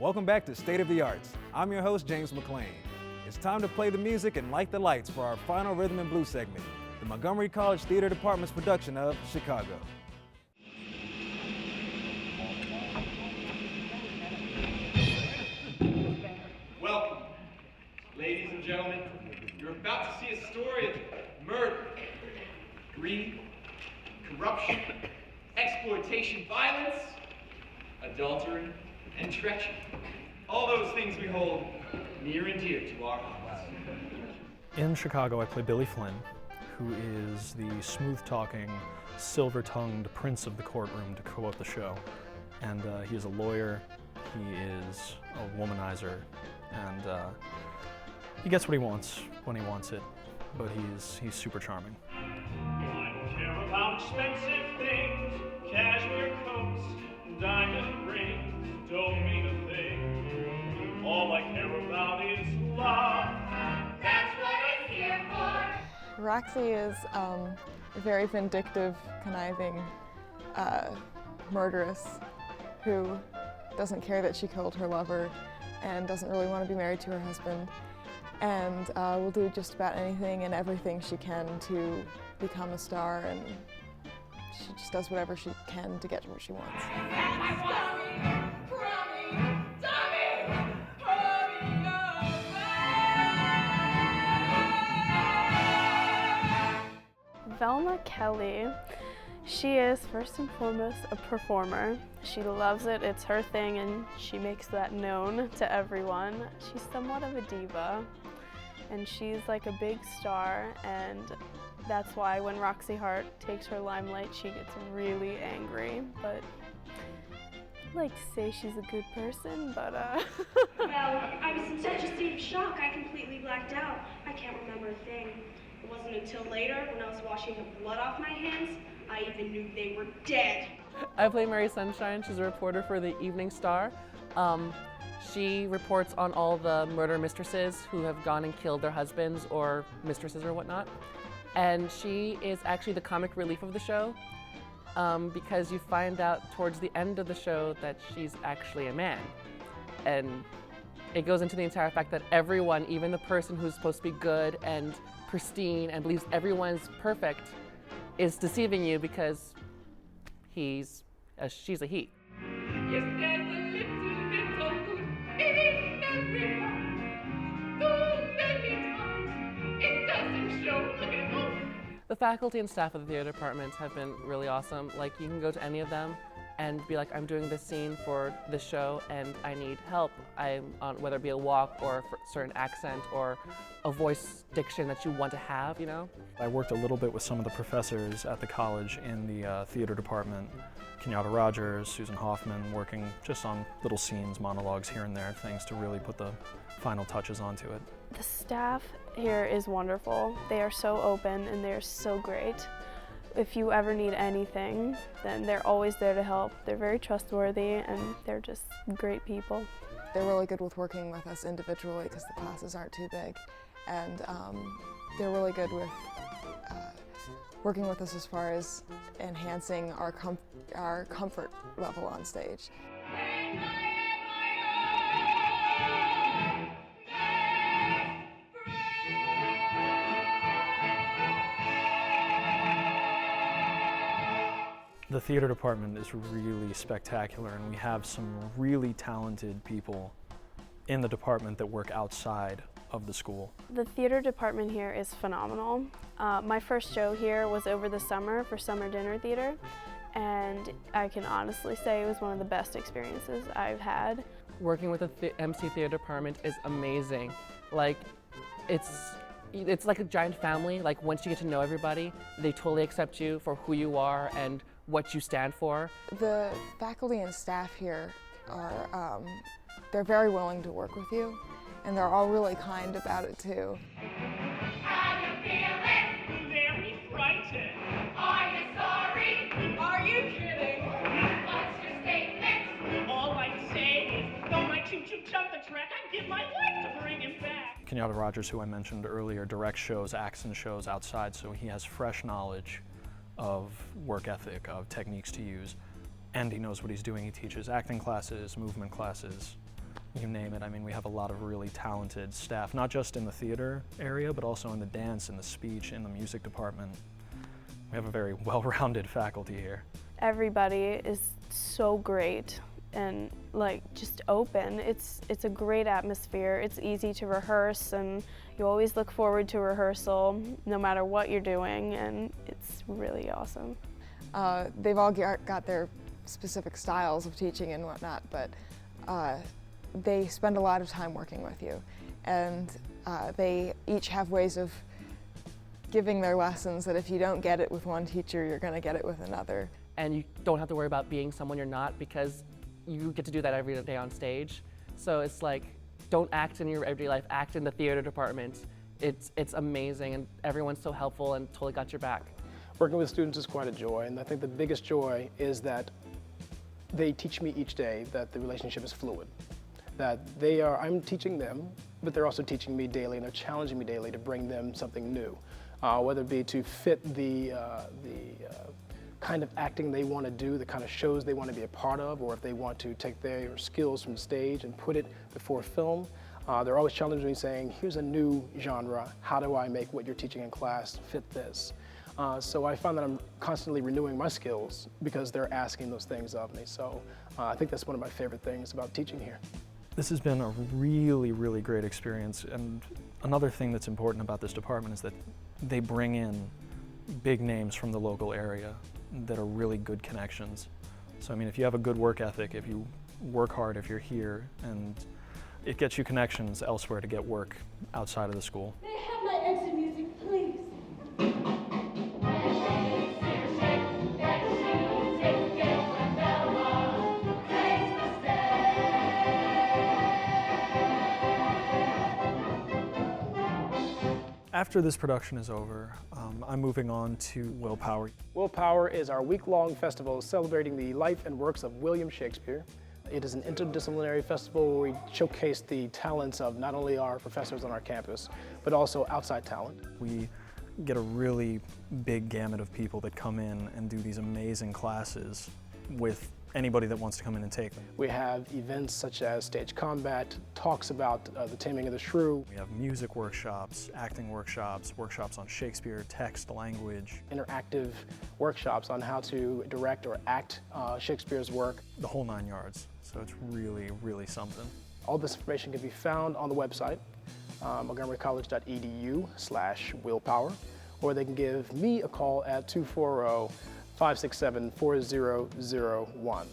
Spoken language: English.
Welcome back to State of the Arts. I'm your host, James McLean. It's time to play the music and light the lights for our final rhythm and blues segment, the Montgomery College Theater Department's production of Chicago. Welcome, ladies and gentlemen. You're about to see a story of murder, greed, corruption, exploitation, violence, adultery, and treachery. All those things we hold near and dear to our hearts. In Chicago, I play Billy Flynn, who is the smooth-talking, silver-tongued prince of the courtroom, to quote the show. And he is a lawyer, he is a womanizer, and he gets what he wants when he wants it, but he's super charming. I don't care about expensive things, cashmere coats, diamond rings, don't mean a thing. All I care about is love. That's what it's here for. Roxy is a very vindictive, conniving murderess who doesn't care that she killed her lover and doesn't really want to be married to her husband, and will do just about anything and everything she can to become a star, and she just does whatever she can to get what she wants. Velma Kelly, she is first and foremost a performer. She loves it, it's her thing, and she makes that known to everyone. She's somewhat of a diva, and she's like a big star, and that's why when Roxy Hart takes her limelight, she gets really angry. But I'd like to say she's a good person, but Well, I was in such a state of shock, I completely blacked out. I can't remember a thing. It wasn't until later, when I was washing the blood off my hands, I even knew they were dead. I play Mary Sunshine. She's a reporter for the Evening Star. She reports on all the murder mistresses who have gone and killed their husbands or mistresses or whatnot. And she is actually the comic relief of the show, because you find out towards the end of the show that she's actually a man. And it goes into the entire fact that everyone, even the person who's supposed to be good and pristine and believes everyone's perfect, is deceiving you because she's a he. Yes, there's a little bit of good in everyone. Though many times it doesn't show. Look at it go. The faculty and staff of the theater department have been really awesome. Like, you can go to any of them and be like, I'm doing this scene for this show and I need help. I'm on, whether it be a walk or a certain accent or a voice diction that you want to have, you know? I worked a little bit with some of the professors at the college in the theater department. Kenyatta Rogers, Susan Hoffman, working just on little scenes, monologues here and there, things to really put the final touches onto it. the staff here is wonderful. They are so open and they're so great. If you ever need anything, then they're always there to help. They're very trustworthy and they're just great people. They're really good with working with us individually because the classes aren't too big. And they're really good with working with us as far as enhancing our comfort level on stage. The theater department is really spectacular, and we have some really talented people in the department that work outside of the school. The theater department here is phenomenal. My first show here was over the summer for summer dinner theater, and I can honestly say it was one of the best experiences I've had. Working with the MC theater department is amazing. Like, it's like a giant family. Like, once you get to know everybody, they totally accept you for who you are and what you stand for. The faculty and staff here are, they're very willing to work with you, and they're all really kind about it too. How you feeling? Very frightened. Are you sorry? Are you kidding? What's your statement? All I'd say is, don't my choo-choo jump the track, I'd give my life to bring him back. Kenyatta Rogers, who I mentioned earlier, directs shows, acts in shows outside, so he has fresh knowledge of work ethic, of techniques to use, and he knows what he's doing. He teaches acting classes, movement classes, you name it. I mean, we have a lot of really talented staff, not just in the theater area, but also in the dance, in the speech, in the music department. We have a very well-rounded faculty here. Everybody is so great and like just open. It's a great atmosphere. It's easy to rehearse, and you always look forward to rehearsal no matter what you're doing, and it's really awesome. They've all got their specific styles of teaching and whatnot, but they spend a lot of time working with you, and they each have ways of giving their lessons that if you don't get it with one teacher, you're going to get it with another. And you don't have to worry about being someone you're not, because you get to do that every day on stage. So it's like, don't act in your everyday life, act in the theater department. It's amazing, and everyone's so helpful and totally got your back. Working with students is quite a joy, and I think the biggest joy is that they teach me each day that the relationship is fluid. That I'm teaching them, but they're also teaching me daily, and they're challenging me daily to bring them something new. Whether it be to fit the kind of acting they want to do, the kind of shows they want to be a part of, or if they want to take their skills from the stage and put it before film. They're always challenging me, saying, here's a new genre, how do I make what you're teaching in class fit this? So I find that I'm constantly renewing my skills because they're asking those things of me. So I think that's one of my favorite things about teaching here. This has been a really, really great experience, and another thing that's important about this department is that they bring in big names from the local area that are really good connections. So I mean, if you have a good work ethic, if you work hard, if you're here, and it gets you connections elsewhere to get work outside of the school. May I have my exit music, please? After this production is over, I'm moving on to Willpower. Willpower is our week-long festival celebrating the life and works of William Shakespeare. It is an interdisciplinary festival where we showcase the talents of not only our professors on our campus, but also outside talent. We get a really big gamut of people that come in and do these amazing classes with anybody that wants to come in and take them. We have events such as stage combat, talks about the taming of the shrew. We have music workshops, acting workshops, workshops on Shakespeare, text, language. Interactive workshops on how to direct or act Shakespeare's work. The whole 9 yards. So it's really, really something. All this information can be found on the website, montgomerycollege.edu/willpower, or they can give me a call at 240-567-4001.